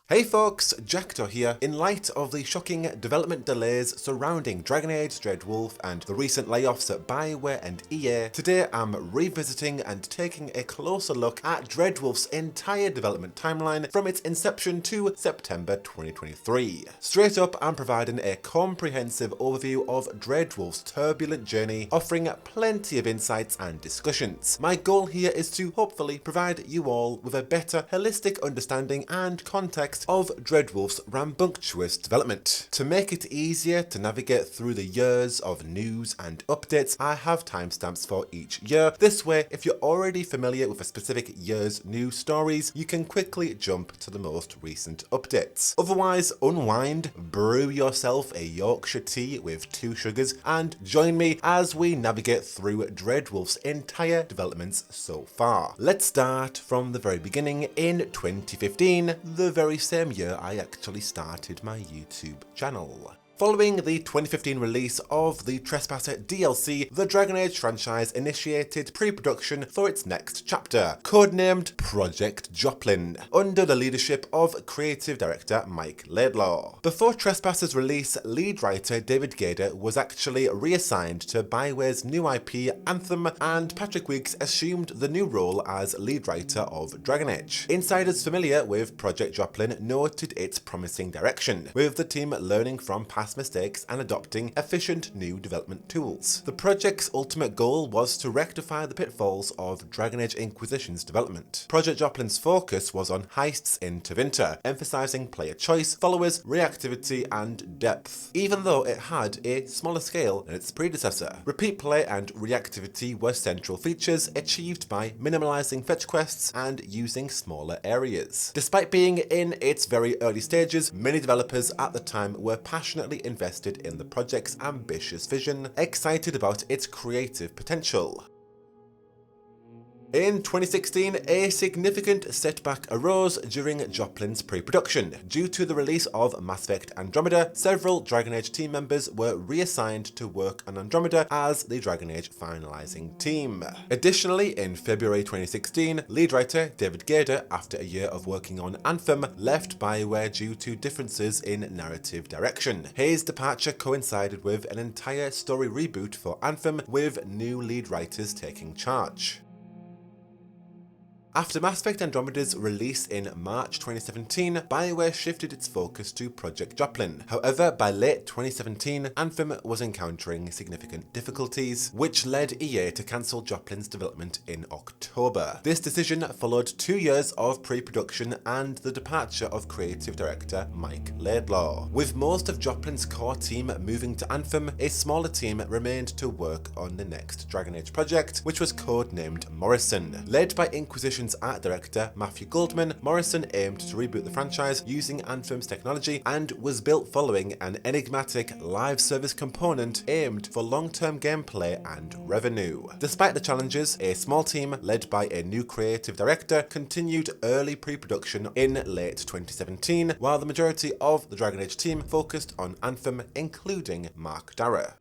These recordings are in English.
Hey folks, Jackdaw here. In light of the shocking development delays surrounding Dragon Age, Dreadwolf and the recent layoffs at BioWare and EA, today I'm revisiting and taking a closer look at Dreadwolf's entire development timeline from its inception to September 2023. Straight up, I'm providing a comprehensive overview of Dreadwolf's turbulent journey, offering plenty of insights and discussions. My goal here is to hopefully provide you all with a better holistic understanding and context of Dreadwolf's rambunctious development. To make it easier to navigate through the years of news and updates, I have timestamps for each year. This way, if you're already familiar with a specific year's news stories, you can quickly jump to the most recent updates. Otherwise, unwind, brew yourself a Yorkshire tea with 2 sugars, and join me as we navigate through Dreadwolf's entire developments so far. Let's start from the very beginning in 2015, the very same year I actually started my YouTube channel. Following the 2015 release of the Trespasser DLC, the Dragon Age franchise initiated pre-production for its next chapter, codenamed Project Joplin, under the leadership of creative director Mike Laidlaw. Before Trespasser's release, lead writer David Gaider was actually reassigned to BioWare's new IP Anthem, and Patrick Wiggs assumed the new role as lead writer of Dragon Age. Insiders familiar with Project Joplin noted its promising direction, with the team learning from past mistakes and adopting efficient new development tools. The project's ultimate goal was to rectify the pitfalls of Dragon Age Inquisition's development. Project Joplin's focus was on heists in Tevinter, emphasizing player choice, followers, reactivity, and depth, even though it had a smaller scale than its predecessor. Repeat play and reactivity were central features, achieved by minimalizing fetch quests and using smaller areas. Despite being in its very early stages, many developers at the time were passionately invested in the project's ambitious vision, excited about its creative potential. In 2016, a significant setback arose during Joplin's pre-production. Due to the release of Mass Effect Andromeda, several Dragon Age team members were reassigned to work on Andromeda as the Dragon Age finalizing team. Additionally, in February 2016, lead writer David Gaider, after a year of working on Anthem, left BioWare due to differences in narrative direction. His departure coincided with an entire story reboot for Anthem, with new lead writers taking charge. After Mass Effect Andromeda's release in March 2017, BioWare shifted its focus to Project Joplin. However, by late 2017, Anthem was encountering significant difficulties, which led EA to cancel Joplin's development in October. This decision followed 2 years of pre-production and the departure of creative director Mike Laidlaw. With most of Joplin's core team moving to Anthem, a smaller team remained to work on the next Dragon Age project, which was codenamed Morrison. Led by Inquisition's art director Matthew Goldman, Morrison aimed to reboot the franchise using Anthem's technology and was built following an enigmatic live service component aimed for long-term gameplay and revenue. Despite the challenges, a small team led by a new creative director continued early pre-production in late 2017, while the majority of the Dragon Age team focused on Anthem, including Mark Darrah.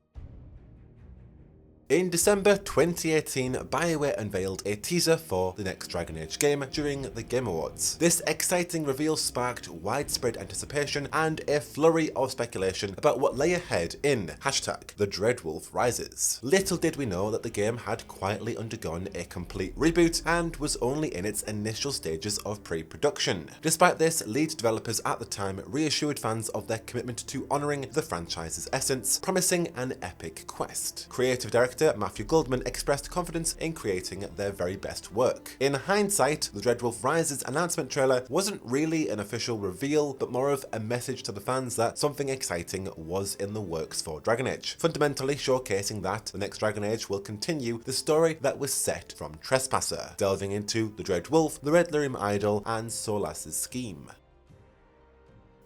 In December 2018, BioWare unveiled a teaser for the next Dragon Age game during the Game Awards. This exciting reveal sparked widespread anticipation and a flurry of speculation about what lay ahead in #The Dreadwolf Rises. Little did we know that the game had quietly undergone a complete reboot and was only in its initial stages of pre-production. Despite this, lead developers at the time reassured fans of their commitment to honouring the franchise's essence, promising an epic quest. Creative director Matthew Goldman expressed confidence in creating their very best work. In hindsight, the Dreadwolf Rises announcement trailer wasn't really an official reveal, but more of a message to the fans that something exciting was in the works for Dragon Age, fundamentally showcasing that the next Dragon Age will continue the story that was set from Trespasser, delving into the Dreadwolf, the Red Lyrium Idol, and Solas's scheme.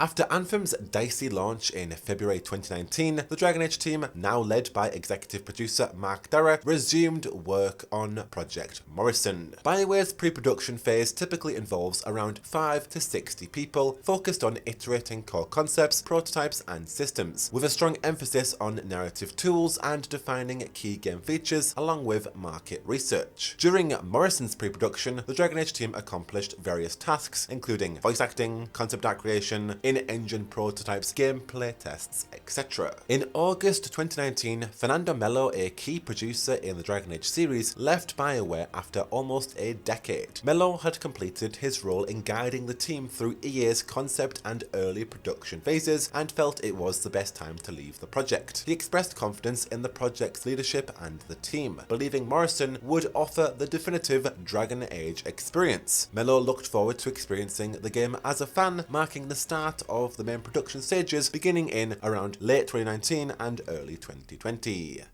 After Anthem's dicey launch in February 2019, the Dragon Age team, now led by executive producer Mark Darrah, resumed work on Project Morrison. BioWare's pre-production phase typically involves around 5 to 60 people, focused on iterating core concepts, prototypes, and systems, with a strong emphasis on narrative tools and defining key game features, along with market research. During Morrison's pre-production, the Dragon Age team accomplished various tasks, including voice acting, concept art creation, in-engine prototypes, gameplay tests, etc. In August 2019, Fernando Melo, a key producer in the Dragon Age series, left BioWare after almost a decade. Melo had completed his role in guiding the team through EA's concept and early production phases and felt it was the best time to leave the project. He expressed confidence in the project's leadership and the team, believing Morrison would offer the definitive Dragon Age experience. Melo looked forward to experiencing the game as a fan, marking the start of the main production stages beginning in around late 2019 and early 2020.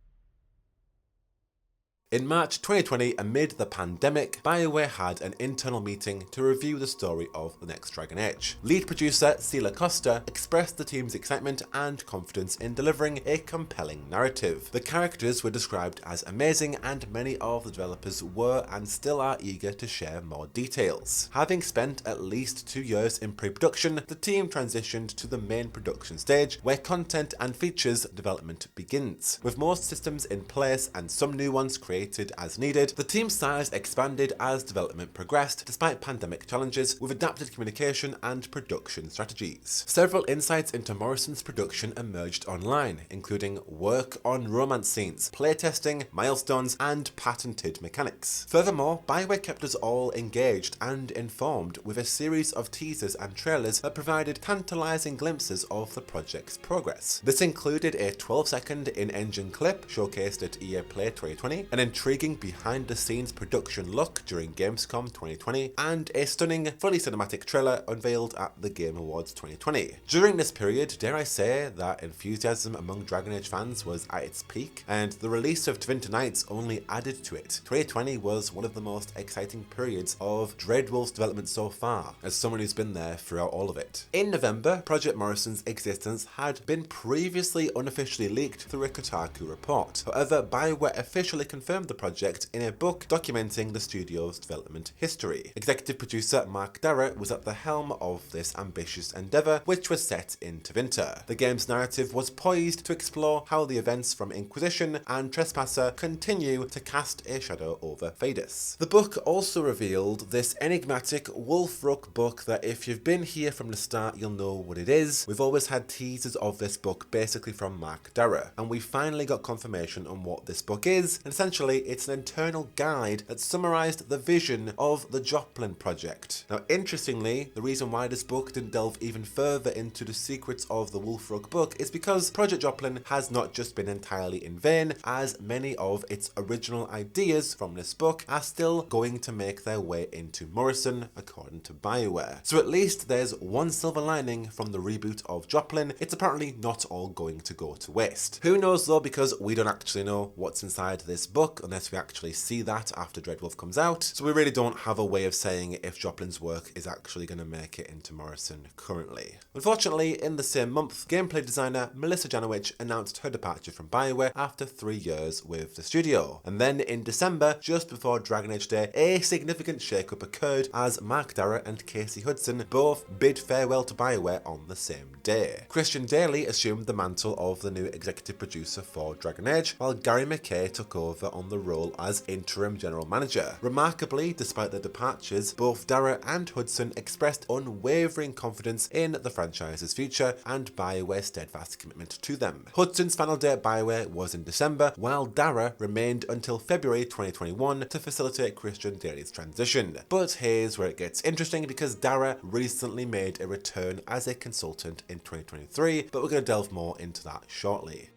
In March 2020, amid the pandemic, BioWare had an internal meeting to review the story of the next Dragon Age. Lead producer Sila Costa expressed the team's excitement and confidence in delivering a compelling narrative. The characters were described as amazing, and many of the developers were and still are eager to share more details. Having spent at least 2 years in pre-production, the team transitioned to the main production stage, where content and features development begins. With most systems in place and some new ones created as needed, the team size expanded as development progressed despite pandemic challenges, with adapted communication and production strategies. Several insights into Morrison's production emerged online, including work on romance scenes, playtesting, milestones, and patented mechanics. Furthermore, BioWare kept us all engaged and informed with a series of teasers and trailers that provided tantalizing glimpses of the project's progress. This included a 12-second in-engine clip showcased at EA Play 2020, an intriguing behind-the-scenes production look during Gamescom 2020, and a stunning, fully cinematic trailer unveiled at the Game Awards 2020. During this period, dare I say that enthusiasm among Dragon Age fans was at its peak, and the release of Twin Nights only added to it. 2020 was one of the most exciting periods of Dreadwolf's development so far, as someone who's been there throughout all of it. In November, Project Morrison's existence had been previously unofficially leaked through a Kotaku report. However, BioWare officially confirmed the project in a book documenting the studio's development history. Executive producer Mark Darrah was at the helm of this ambitious endeavour, which was set in Tevinter. The game's narrative was poised to explore how the events from Inquisition and Trespasser continue to cast a shadow over Thedas. The book also revealed this enigmatic Wolfrook book that, if you've been here from the start, you'll know what it is. We've always had teasers of this book basically from Mark Darrah, and we finally got confirmation on what this book is, and essentially it's an internal guide that summarised the vision of the Joplin project. Now, interestingly, the reason why this book didn't delve even further into the secrets of the Wolfrook book is because Project Joplin has not just been entirely in vain, as many of its original ideas from this book are still going to make their way into Morrison, according to BioWare. So at least there's one silver lining from the reboot of Joplin. It's apparently not all going to go to waste. Who knows though, because we don't actually know what's inside this book unless we actually see that after Dreadwolf comes out, so we really don't have a way of saying if Joplin's work is actually going to make it into Morrison currently. Unfortunately, in the same month, gameplay designer Melissa Janowicz announced her departure from BioWare after 3 years with the studio. And then in December, just before Dragon Age Day, a significant shake-up occurred as Mark Darrah and Casey Hudson both bid farewell to BioWare on the same day. Christian Daly assumed the mantle of the new executive producer for Dragon Age, while Gary McKay took over on the role as interim general manager. Remarkably, despite their departures, both Darrah and Hudson expressed unwavering confidence in the franchise's future and BioWare's steadfast commitment to them. Hudson's final day at BioWare was in December, while Darrah remained until February 2021 to facilitate Christian Daly's transition. But here's where it gets interesting, because Darrah recently made a return as a consultant in 2023, but we're going to delve more into that shortly.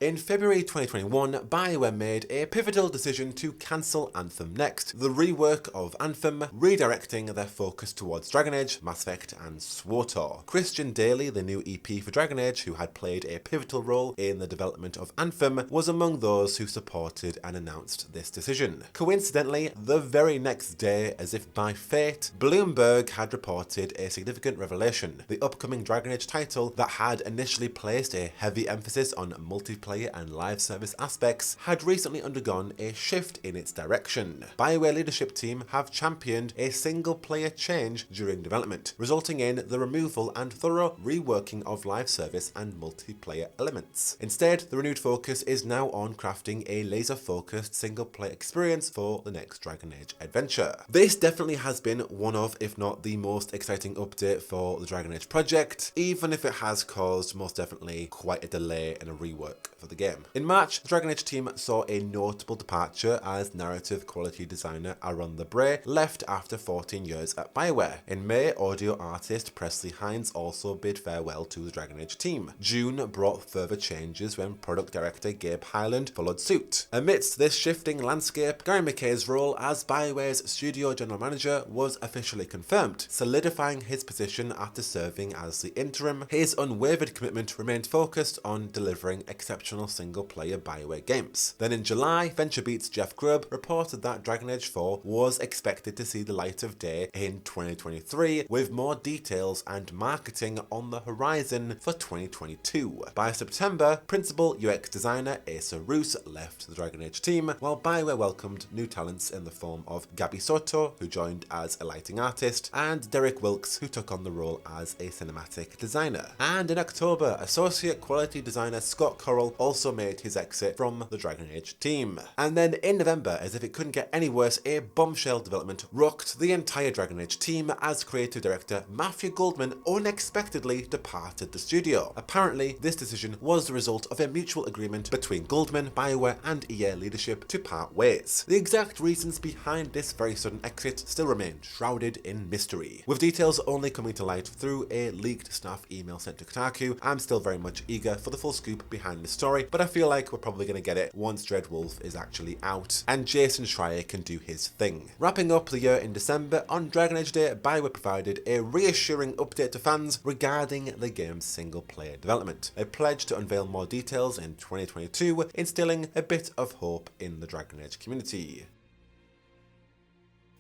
In February 2021, BioWare made a pivotal decision to cancel Anthem Next, the rework of Anthem, redirecting their focus towards Dragon Age, Mass Effect, and SWTOR. Christian Daly, the new EP for Dragon Age, who had played a pivotal role in the development of Anthem, was among those who supported and announced this decision. Coincidentally, the very next day, as if by fate, Bloomberg had reported a significant revelation. The upcoming Dragon Age title that had initially placed a heavy emphasis on multiplayer and live service aspects had recently undergone a shift in its direction. BioWare leadership team have championed a single-player change during development, resulting in the removal and thorough reworking of live service and multiplayer elements. Instead, the renewed focus is now on crafting a laser-focused single-player experience for the next Dragon Age adventure. This definitely has been one of, if not the most exciting update for the Dragon Age project, even if it has caused most definitely quite a delay and a rework for the game. In March, the Dragon Age team saw a notable departure as narrative quality designer Aaron LeBray left after 14 years at BioWare. In May, audio artist Presley Hines also bid farewell to the Dragon Age team. June brought further changes when product director Gabe Hyland followed suit. Amidst this shifting landscape, Gary McKay's role as BioWare's studio general manager was officially confirmed, solidifying his position after serving as the interim. His unwavered commitment remained focused on delivering exceptional single-player BioWare games. Then in July, VentureBeat's Jeff Grubb reported that Dragon Age 4 was expected to see the light of day in 2023, with more details and marketing on the horizon for 2022. By September, principal UX designer Asa Roos left the Dragon Age team, while BioWare welcomed new talents in the form of Gabby Soto, who joined as a lighting artist, and Derek Wilkes, who took on the role as a cinematic designer. And in October, associate quality designer Scott Correll also made his exit from the Dragon Age team. And then in November, as if it couldn't get any worse, a bombshell development rocked the entire Dragon Age team as creative director Matthew Goldman unexpectedly departed the studio. Apparently, this decision was the result of a mutual agreement between Goldman, BioWare, and EA leadership to part ways. The exact reasons behind this very sudden exit still remain shrouded in mystery, with details only coming to light through a leaked staff email sent to Kotaku. I'm still very much eager for the full scoop behind the story, but I feel like we're probably going to get it once Dreadwolf is actually out and Jason Schreier can do his thing. Wrapping up the year in December, on Dragon Age Day, BioWare provided a reassuring update to fans regarding the game's single-player development, a pledge to unveil more details in 2022, instilling a bit of hope in the Dragon Age community.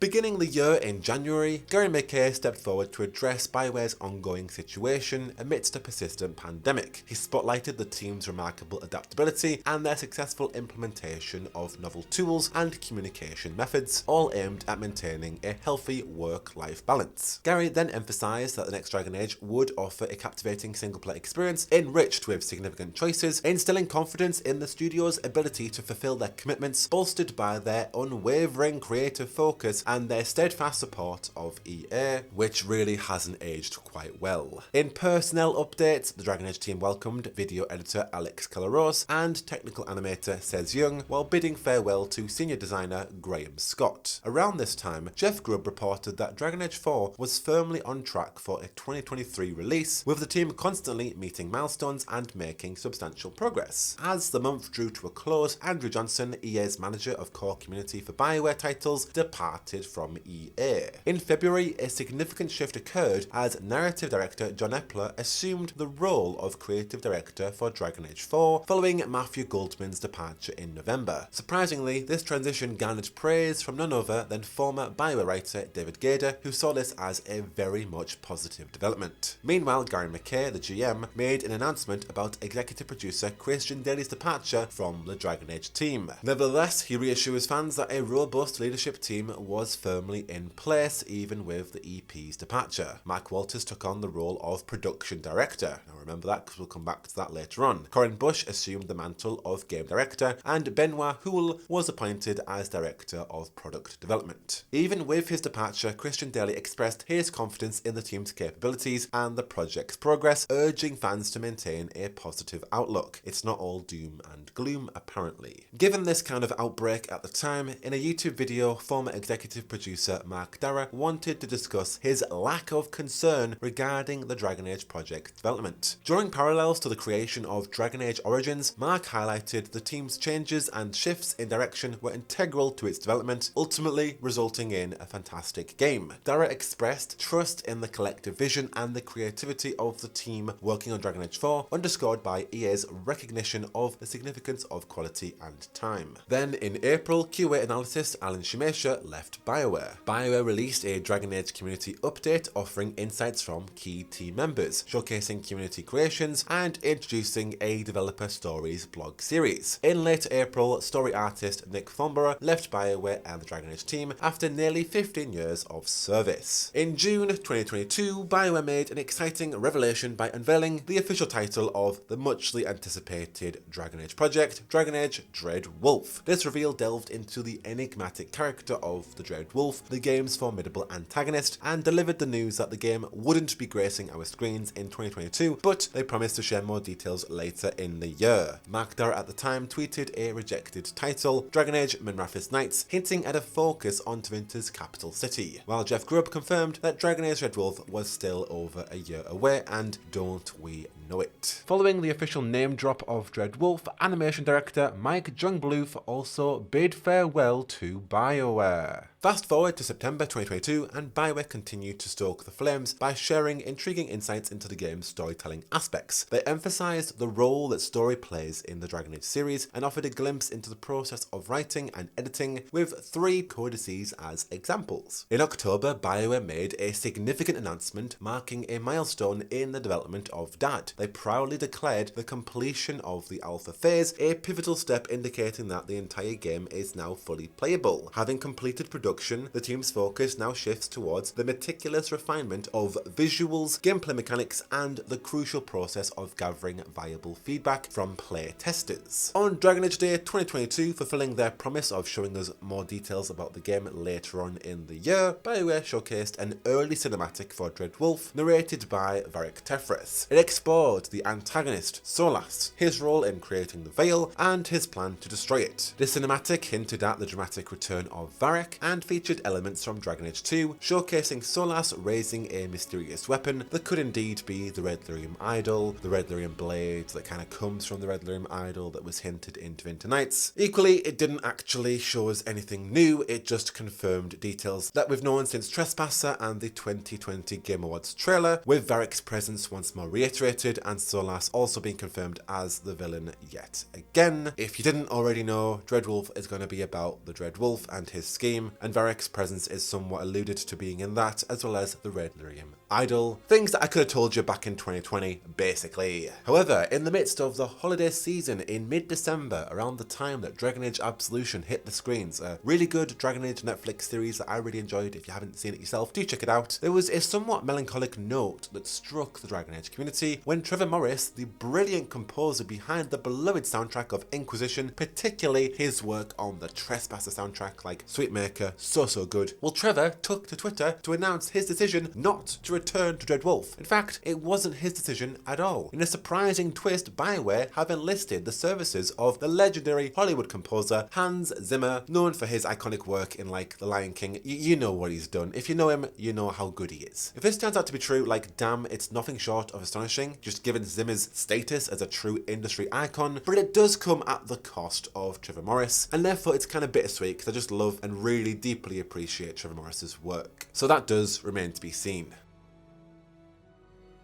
Beginning the year in January, Gary McKay stepped forward to address BioWare's ongoing situation amidst a persistent pandemic. He spotlighted the team's remarkable adaptability and their successful implementation of novel tools and communication methods, all aimed at maintaining a healthy work-life balance. Gary then emphasized that the next Dragon Age would offer a captivating single-player experience enriched with significant choices, instilling confidence in the studio's ability to fulfill their commitments, bolstered by their unwavering creative focus and their steadfast support of EA, which really hasn't aged quite well. In personnel updates, the Dragon Age team welcomed video editor Alex Calaros and technical animator Sez Young, while bidding farewell to senior designer Graham Scott. Around this time, Jeff Grubb reported that Dragon Age 4 was firmly on track for a 2023 release, with the team constantly meeting milestones and making substantial progress. As the month drew to a close, Andrew Johnson, EA's manager of core community for BioWare titles, departed from EA. In February, a significant shift occurred as narrative director John Epler assumed the role of creative director for Dragon Age 4, following Matthew Goldman's departure in November. Surprisingly, this transition garnered praise from none other than former BioWare writer David Gader, who saw this as a very much positive development. Meanwhile, Gary McKay, the GM, made an announcement about executive producer Christian Daly's departure from the Dragon Age team. Nevertheless, he reassures fans that a robust leadership team was firmly in place even with the EP's departure. Mark Walters took on the role of production director. Now remember that because we'll come back to that later on. Corin Bush assumed the mantle of game director, and Benoit Houle was appointed as director of product development. Even with his departure, Christian Daly expressed his confidence in the team's capabilities and the project's progress, urging fans to maintain a positive outlook. It's not all doom and gloom, apparently. Given this kind of outbreak at the time, in a YouTube video, former executive executive producer Mark Darrah wanted to discuss his lack of concern regarding the Dragon Age project development. Drawing parallels to the creation of Dragon Age Origins, Mark highlighted the team's changes and shifts in direction were integral to its development, ultimately resulting in a fantastic game. Darrah expressed trust in the collective vision and the creativity of the team working on Dragon Age 4, underscored by EA's recognition of the significance of quality and time. Then in April, QA analyst Alan Shimesha left BioWare. BioWare released a Dragon Age community update offering insights from key team members, showcasing community creations and introducing a developer stories blog series. In late April, story artist Nick Thornborough left BioWare and the Dragon Age team after nearly 15 years of service. In June 2022, BioWare made an exciting revelation by unveiling the official title of the muchly anticipated Dragon Age project, Dragon Age Dreadwolf. This reveal delved into the enigmatic character of the Dreadwolf, the game's formidable antagonist, and delivered the news that the game wouldn't be gracing our screens in 2022, but they promised to share more details later in the year. Mark Darrah at the time tweeted a rejected title, Dragon Age Minrathous Nights, hinting at a focus on Tevinter's capital city, while Jeff Grubb confirmed that Dragon Age Dreadwolf was still over a year away, and don't we know it. Following the official name drop of Dreadwolf, animation director Mike Jungbluth also bid farewell to BioWare. Fast forward to September 2022, and BioWare continued to stoke the flames by sharing intriguing insights into the game's storytelling aspects. They emphasized the role that story plays in the Dragon Age series and offered a glimpse into the process of writing and editing, with 3 codices as examples. In October, BioWare made a significant announcement marking a milestone in the development of DAD. They proudly declared the completion of the alpha phase, a pivotal step indicating that the entire game is now fully playable. Having completed production, the team's focus now shifts towards the meticulous refinement of visuals, gameplay mechanics, and the crucial process of gathering viable feedback from play testers. On Dragon Age Day 2022, fulfilling their promise of showing us more details about the game later on in the year, BioWare showcased an early cinematic for Dreadwolf, narrated by Varric Tefres. It explored the antagonist, Solas, his role in creating the Veil, and his plan to destroy it. This cinematic hinted at the dramatic return of Varric, and featured elements from Dragon Age 2, showcasing Solas raising a mysterious weapon that could indeed be the Red Lyrium Idol, the Red Lyrium Blade that kind of comes from the Red Lyrium Idol that was hinted in Tevinter Nights. Equally, it didn't actually show us anything new, it just confirmed details that we've known since Trespasser and the 2020 Game Awards trailer, with Varric's presence once more reiterated and Solas also being confirmed as the villain yet again. If you didn't already know, Dreadwolf is going to be about the Dreadwolf and his scheme, and Varric's presence is somewhat alluded to being in that, as well as the Red Lyrium Idol. Things that I could have told you back in 2020, basically. However, in the midst of the holiday season in mid-December, around the time that Dragon Age Absolution hit the screens, a really good Dragon Age Netflix series that I really enjoyed. If you haven't seen it yourself, do check it out. There was a somewhat melancholic note that struck the Dragon Age community when Trevor Morris, the brilliant composer behind the beloved soundtrack of Inquisition, particularly his work on the Trespasser soundtrack like Sweetmaker, so good. Well, Trevor took to Twitter to announce his decision not to return to Dreadwolf. In fact, it wasn't his decision at all. In a surprising twist, BioWare have enlisted the services of the legendary Hollywood composer Hans Zimmer, known for his iconic work in like The Lion King. You know what he's done. If you know him, you know how good he is. If this turns out to be true, like damn, it's nothing short of astonishing, just given Zimmer's status as a true industry icon, but it does come at the cost of Trevor Morris, and therefore it's kind of bittersweet because I just love and really deeply appreciate Trevor Morris's work. So that does remain to be seen.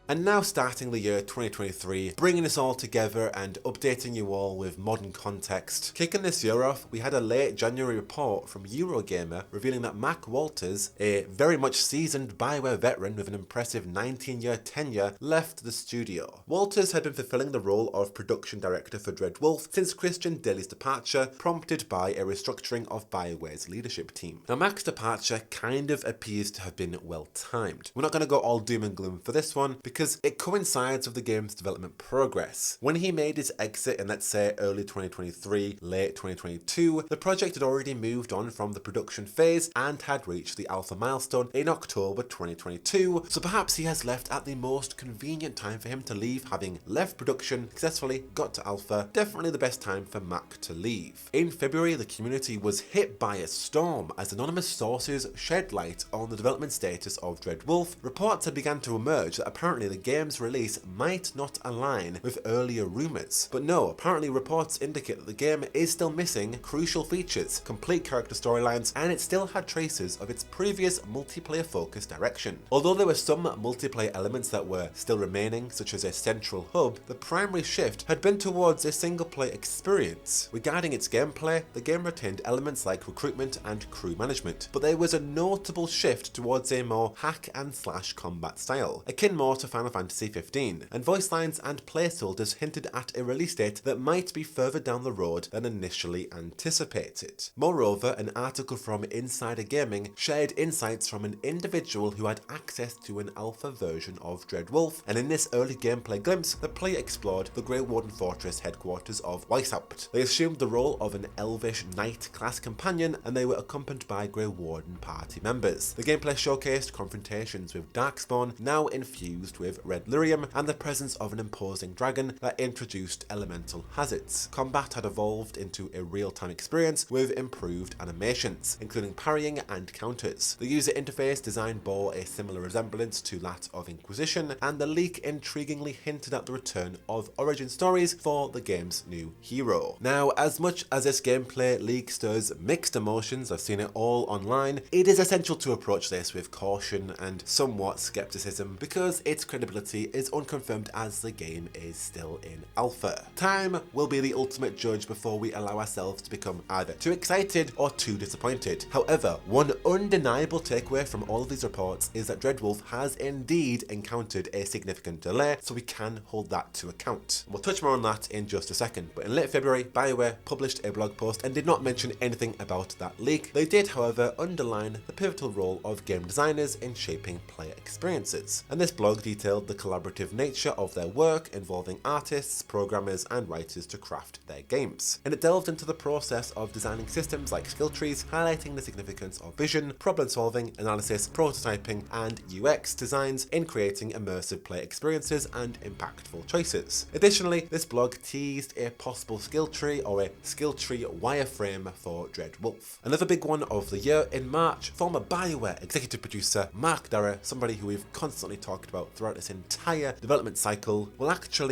And now starting the year 2023, bringing us all together and updating you all with modern context. Kicking this year off, we had a late January report from Eurogamer revealing that Mac Walters, a very much seasoned BioWare veteran with an impressive 19-year tenure, left the studio. Walters had been fulfilling the role of production director for Dreadwolf since Christian Daly's departure, prompted by a restructuring of BioWare's leadership team. Now Mac's departure kind of appears to have been well timed. We're not going to go all doom and gloom for this one, because it coincides with the game's development progress. When he made his exit in, let's say, early 2023, late 2022, the project had already moved on from the production phase and had reached the alpha milestone in October 2022, so perhaps he has left at the most convenient time for him to leave, having left production, successfully got to alpha. Definitely the best time for Mac to leave. In February, the community was hit by a storm as anonymous sources shed light on the development status of Dreadwolf. Reports had begun to emerge that apparently the game's release might not align with earlier rumours. But no, apparently reports indicate that the game is still missing crucial features, complete character storylines, and it still had traces of its previous multiplayer-focused direction. Although there were some multiplayer elements that were still remaining, such as a central hub, the primary shift had been towards a single-player experience. Regarding its gameplay, the game retained elements like recruitment and crew management, but there was a notable shift towards a more hack-and-slash combat style, akin more to Final Fantasy XV, and voice lines and placeholders hinted at a release date that might be further down the road than initially anticipated. Moreover, an article from Insider Gaming shared insights from an individual who had access to an alpha version of Dreadwolf, and in this early gameplay glimpse, the player explored the Grey Warden Fortress headquarters of Weishaupt. They assumed the role of an elvish knight class companion, and they were accompanied by Grey Warden party members. The gameplay showcased confrontations with Darkspawn, now infused with red lyrium, and the presence of an imposing dragon that introduced elemental hazards. Combat had evolved into a real-time experience with improved animations, including parrying and counters. The user interface design bore a similar resemblance to that of Inquisition, and the leak intriguingly hinted at the return of origin stories for the game's new hero. Now, as much as this gameplay leak stirs mixed emotions, I've seen it all online, it is essential to approach this with caution and somewhat skepticism because its credibility is unconfirmed as the game is still in alpha. Time will be the ultimate judge before we allow ourselves to become either too excited or too disappointed. However, one undeniable takeaway from all of these reports is that Dreadwolf has indeed encountered a significant delay, so we can hold that to account. We'll touch more on that in just a second, but in late February, BioWare published a blog post and did not mention anything about that leak. They did, however, underline the pivotal role of game designers in shaping player experiences, and this blog detailed the collaborative nature of their work involving artists, programmers, and writers to craft their games. And it delved into the process of designing systems like skill trees, highlighting the significance of vision, problem solving, analysis, prototyping, and UX designs in creating immersive player experiences and impactful choices. Additionally, this blog teased a possible skill tree or a skill tree wireframe for Dreadwolf. Another big one of the year, in March, former BioWare executive producer Mark Darrah, somebody who we've constantly talked about throughout this entire development cycle,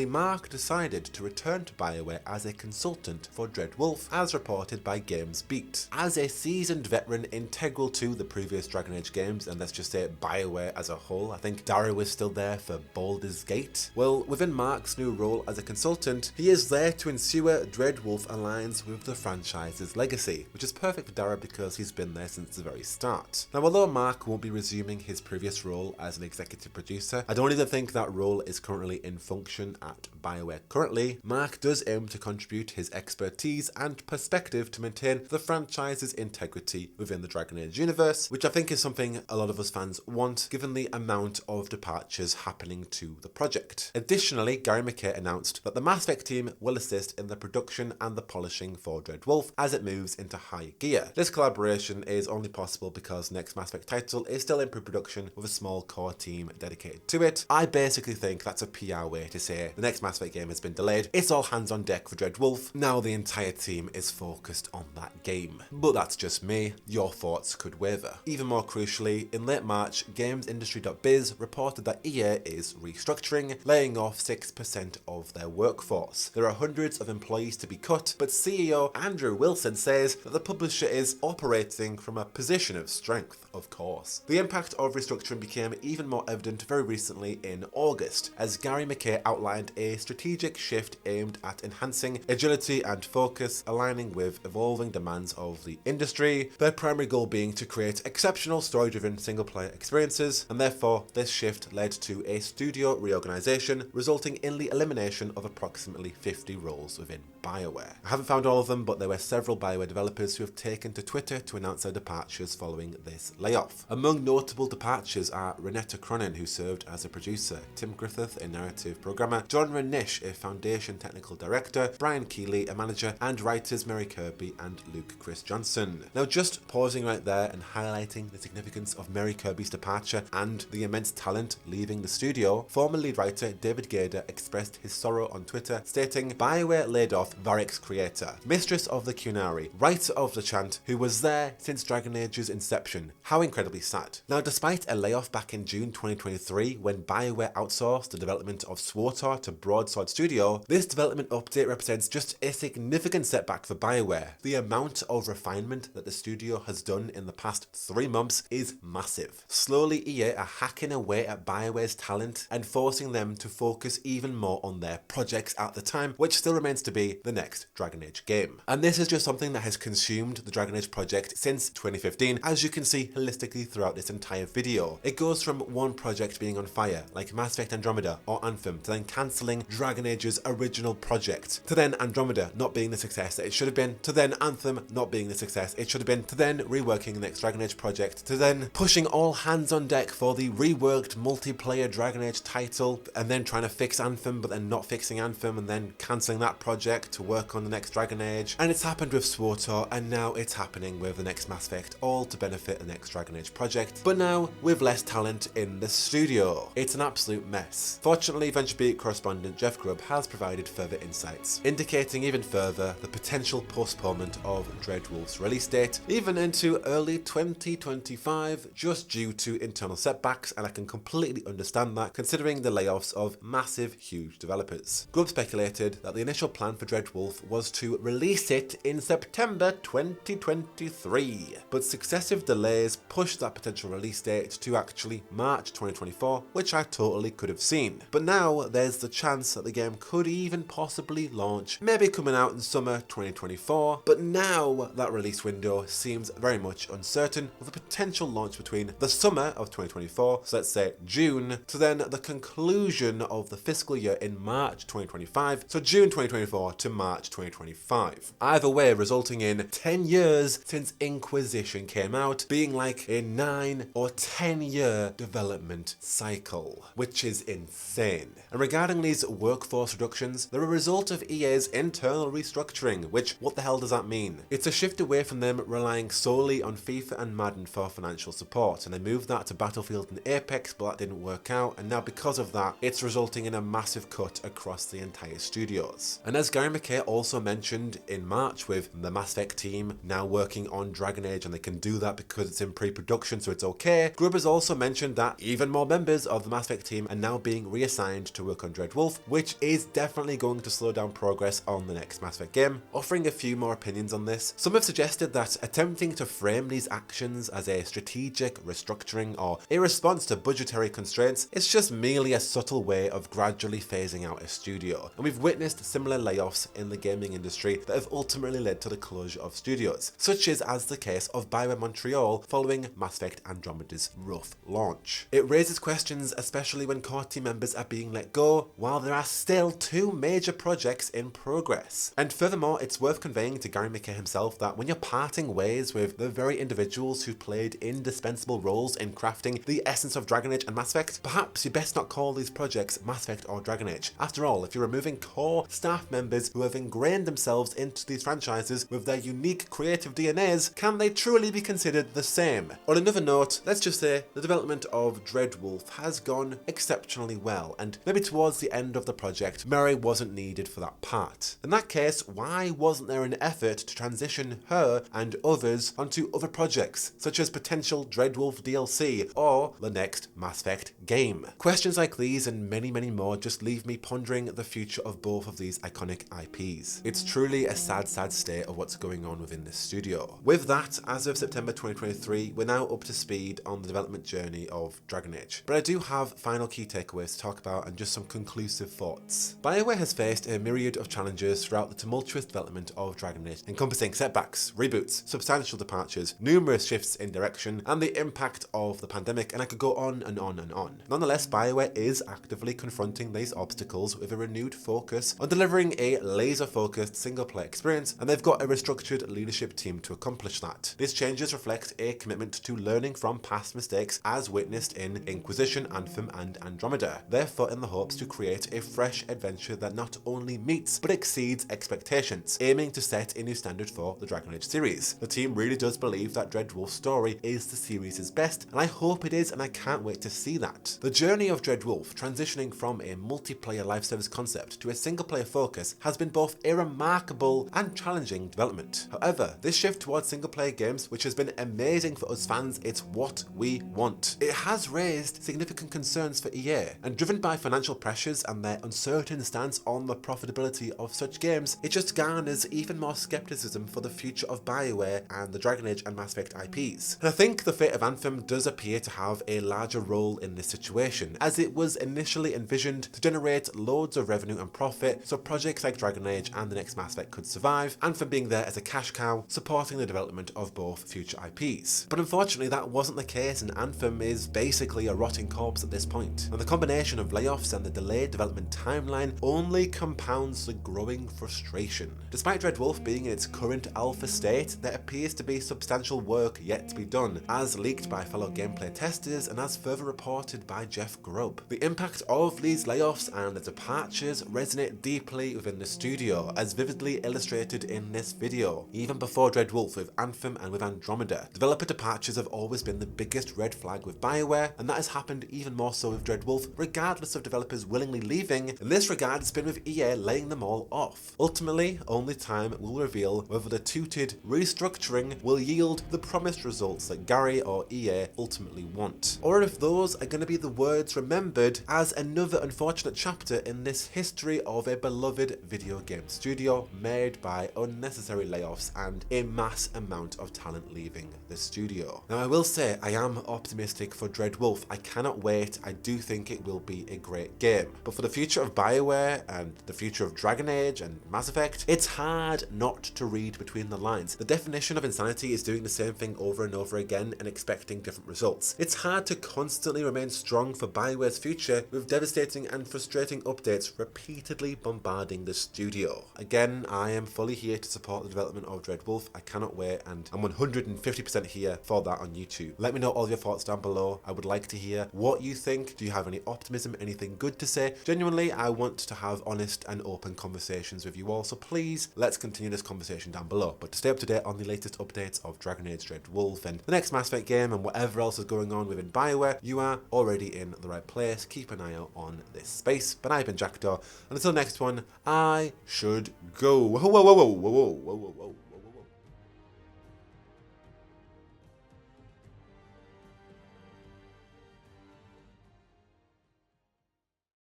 Mark decided to return to BioWare as a consultant for Dreadwolf, as reported by GamesBeat. As a seasoned veteran integral to the previous Dragon Age games, and let's just say BioWare as a whole, I think Darrah was still there for Baldur's Gate. Well, within Mark's new role as a consultant, he is there to ensure Dreadwolf aligns with the franchise's legacy, which is perfect for Darrah because he's been there since the very start. Now, although Mark won't be resuming his previous role as an executive producer, I don't even think that role is currently in function at BioWare currently. Mark does aim to contribute his expertise and perspective to maintain the franchise's integrity within the Dragon Age universe, which I think is something a lot of us fans want, given the amount of departures happening to the project. Additionally, Gary McKay announced that the Mass Effect team will assist in the production and the polishing for Dreadwolf as it moves into high gear. This collaboration is only possible because next Mass Effect title is still in pre-production with a small core team dedicated to it. I basically think that's a PR way to say the next Mass Effect game has been delayed, it's all hands on deck for Dreadwolf, now the entire team is focused on that game. But that's just me, your thoughts could waver. Even more crucially, in late March, GamesIndustry.biz reported that EA is restructuring, laying off 6% of their workforce. There are hundreds of employees to be cut, but CEO Andrew Wilson says that the publisher is operating from a position of strength, of course. The impact of restructuring became even more evident very recently in August, as Gary McKay outlined a strategic shift aimed at enhancing agility and focus, aligning with evolving demands of the industry, their primary goal being to create exceptional story-driven single-player experiences, and therefore this shift led to a studio reorganization, resulting in the elimination of approximately 50 roles within BioWare. I haven't found all of them, but there were several BioWare developers who have taken to Twitter to announce their departures following this layoff. Among notable departures are Renetta Cronin, who served as a producer, Tim Griffith, a narrative programmer, John Renish, a foundation technical director, Brian Keeley, a manager, and writers Mary Kirby and Luke Chris Johnson. Now, just pausing right there and highlighting the significance of Mary Kirby's departure and the immense talent leaving the studio, former lead writer David Gader expressed his sorrow on Twitter, stating, BioWare laid off Varric's creator, mistress of the Qunari, writer of the chant, who was there since Dragon Age's inception. How incredibly sad. Now, despite a layoff back in June 2023 when BioWare outsourced the development of SWTOR to Broadsword Studio, this development update represents just a significant setback for BioWare. The amount of refinement that the studio has done in the past 3 months is massive. Slowly, EA are hacking away at BioWare's talent and forcing them to focus even more on their projects at the time, which still remains to be the next Dragon Age game. And this is just something that has consumed the Dragon Age project since 2015, as you can see holistically throughout this entire video. It goes from one project being on fire, like Mass Effect Andromeda or Anthem, to then cancelling Dragon Age's original project, to then Andromeda not being the success that it should have been, to then Anthem not being the success it should have been, to then reworking the next Dragon Age project, to then pushing all hands on deck for the reworked multiplayer Dragon Age title, and then trying to fix Anthem but then not fixing Anthem, and then cancelling that project to work on the next Dragon Age. And it's happened with SWTOR, and now it's happening with the next Mass Effect, all to benefit the next Dragon Age project, but now with less talent in the studio. It's an absolute mess. Fortunately, VentureBeat correspondent Jeff Grubb has provided further insights, indicating even further the potential postponement of Dreadwolf's release date, even into early 2025, just due to internal setbacks, and I can completely understand that considering the layoffs of massive, huge developers. Grubb speculated that the initial plan for Dreadwolf was to release it in September 2023, but successive delays pushed that potential release date to actually March 2024, which I totally could have seen. But now there's the chance that the game could even possibly launch, maybe coming out in summer 2024, but now that release window seems very much uncertain, with a potential launch between the summer of 2024, so let's say June, to then the conclusion of the fiscal year in March 2025, so June 2024 to March 2025. Either way, resulting in 10 years since Inquisition came out, being like a 9 or 10 year development cycle, which is insane. And regarding these workforce reductions, they're a result of EA's internal restructuring, which, what the hell does that mean? It's a shift away from them relying solely on FIFA and Madden for financial support, and they moved that to Battlefield and Apex, but that didn't work out, and now because of that, it's resulting in a massive cut across the entire studios. And as Gary McKay also mentioned in March, with the Mass Effect team now working on Dragon Age, and they can do that because it's in pre-production, so it's okay, Grubb has also mentioned that even more members of the Mass Effect team are now being reassigned to work on Dreadwolf, which is definitely going to slow down progress on the next Mass Effect game. Offering a few more opinions on this, some have suggested that attempting to frame these actions as a strategic restructuring or a response to budgetary constraints is just merely a subtle way of gradually phasing out a studio, and we've witnessed similar layoffs in the gaming industry that have ultimately led to the closure of studios, such as the case of BioWare Montreal following Mass Effect Andromeda's rough launch. It raises questions, especially when core team members are being let go while there are still 2 major projects in progress. And furthermore, it's worth conveying to Gary McKay himself that when you're parting ways with the very individuals who played indispensable roles in crafting the essence of Dragon Age and Mass Effect, perhaps you best not call these projects Mass Effect or Dragon Age. After all, if you're removing core staff members who have ingrained themselves into these franchises with their unique creative DNAs, can they truly be considered the same? On another note, let's just say the development of Dreadwolf has gone exceptionally well, and maybe towards the end of the project, Mary wasn't needed for that part. In that case, why wasn't there an effort to transition her and others onto other projects, such as potential Dreadwolf DLC or the next Mass Effect game? Questions like these and many more just leave me pondering the future of both of these iconic IPs. It's truly a sad state of what's going on within this studio. With that, as of September 2023, we're now up to speed on the development journey of Dragon Age. But I do have final key takeaways to talk about and just some conclusive thoughts. BioWare has faced a myriad of challenges throughout the tumultuous development of Dragon Age, encompassing setbacks, reboots, substantial departures, numerous shifts in direction, and the impact of the pandemic, and I could go on and on and on. Nonetheless, BioWare is actively confronting these obstacles with a renewed focus on delivering a laser-focused single-player experience, and they've got a restructured leadership team to accomplish that. These changes reflect a commitment to learning from past mistakes as witnessed in Inquisition and Anthem and Andromeda, therefore in the hopes to create a fresh adventure that not only meets but exceeds expectations, aiming to set a new standard for the Dragon Age series. The team really does believe that Dreadwolf's story is the series' best, and I hope it is, and I can't wait to see that. The journey of Dreadwolf, transitioning from a multiplayer live service concept to a single player focus, has been both a remarkable and challenging development. However, this shift towards single player games, which has been amazing for us fans, it's what we want. It has raised significant concerns for EA, and driven by financial pressures and their uncertain stance on the profitability of such games, it just garners even more skepticism for the future of BioWare and the Dragon Age and Mass Effect IPs. And I think the fate of Anthem does appear to have a larger role in this situation, as it was initially envisioned to generate loads of revenue and profit so projects like Dragon Age and the next Mass Effect could survive, Anthem being there as a cash cow, supporting the development of both future IPs. But unfortunately that wasn't the case, and Anthem is basically a rotting corpse at this point. And the combination of layoffs and the delayed development timeline only compounds the growing frustration. Despite Dreadwolf being in its current alpha state, there appears to be substantial work yet to be done, as leaked by fellow gameplay testers and as further reported by Jeff Grubb. The impact of these layoffs and the departures resonate deeply within the studio, as vividly illustrated in this video. Even before Dreadwolf, with Anthem and with Andromeda, developer departures have always been the biggest red flag with BioWare, and that has happened even more so with Dreadwolf, regardless of developers willingly leaving. In this regard, it's been with EA laying them all off. Ultimately, only time will reveal whether the touted restructuring will yield the promised results that Gary or EA ultimately want, or if those are going to be the words remembered as another unfortunate chapter in this history of a beloved video game studio made by unnecessary layoffs and a mass amount of talent leaving the studio. Now I will say I am optimistic for Dreadwolf. I cannot wait. I do think it will be a great game. But for the future of BioWare and the future of Dragon Age and Mass Effect, it's hard not to read between the lines. The definition of insanity is doing the same thing over and over again and expecting different results. It's hard to constantly remain strong for BioWare's future with devastating and frustrating updates repeatedly bombarding the studio. Again, I am fully here to support the development of Dreadwolf. I cannot wait, and I'm 150% here for that on YouTube. Let me know all of your thoughts down below. I would like to hear what you think. Do you have any optimism, anything good to say? Genuinely, I want to have honest and open conversations with you all, so please, let's continue this conversation down below. But to stay up to date on the latest updates of Dragon Age Dreadwolf and the next Mass Effect game and whatever else is going on within BioWare, you are already in the right place. Keep an eye out on this space. But I've been Jackdaw, and until next one, I should go. Whoa, whoa, whoa, whoa, whoa, whoa, whoa, whoa.